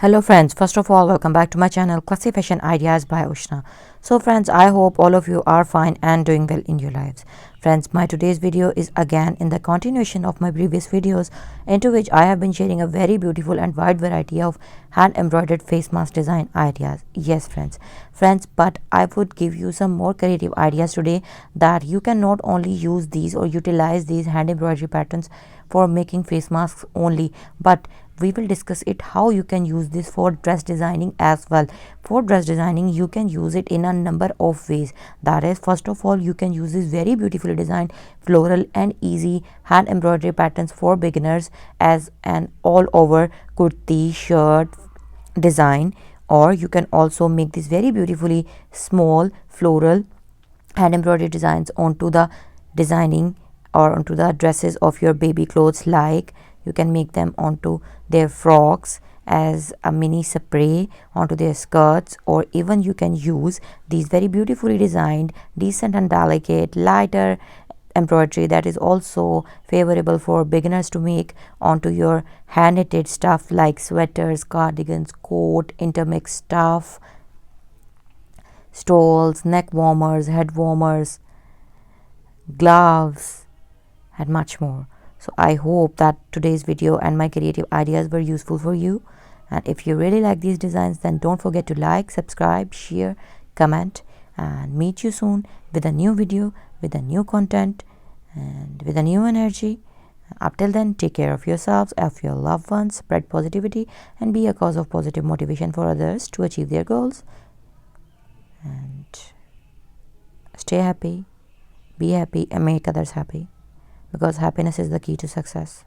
Hello friends, first of all welcome back to my channel Classy Fashion Ideas by Ushna. So friends, I hope all of you are fine and doing well in your lives. Friends, my today's video is again in the continuation of my previous videos, into which I have been sharing a very beautiful and wide variety of hand embroidered face mask design ideas. Yes friends, but I would give you some more creative ideas today that you can not only use these or utilize these hand embroidery patterns for making face masks only, but we will discuss it how you can use this for dress designing as well. For dress designing you can use it in a number of ways. That is, first of all, you can use this very beautifully designed floral and easy hand embroidery patterns for beginners as an all over kurti shirt design, or you can also make this very beautifully small floral hand embroidery designs onto the designing or onto the dresses of your baby clothes. Like, you can make them onto their frocks as a mini spray onto their skirts, or even you can use these very beautifully designed, decent and delicate lighter embroidery that is also favorable for beginners to make onto your hand knitted stuff like sweaters, cardigans, coat, intermixed stuff, stoles, neck warmers, head warmers, gloves, and much more. So I hope that today's video and my creative ideas were useful for you. And if you really like these designs, then don't forget to like, subscribe, share, comment, and meet you soon with a new video, with a new content, and with a new energy. Up till then, take care of yourselves, of your loved ones, spread positivity, and be a cause of positive motivation for others to achieve their goals. And stay happy, be happy, and make others happy, because happiness is the key to success.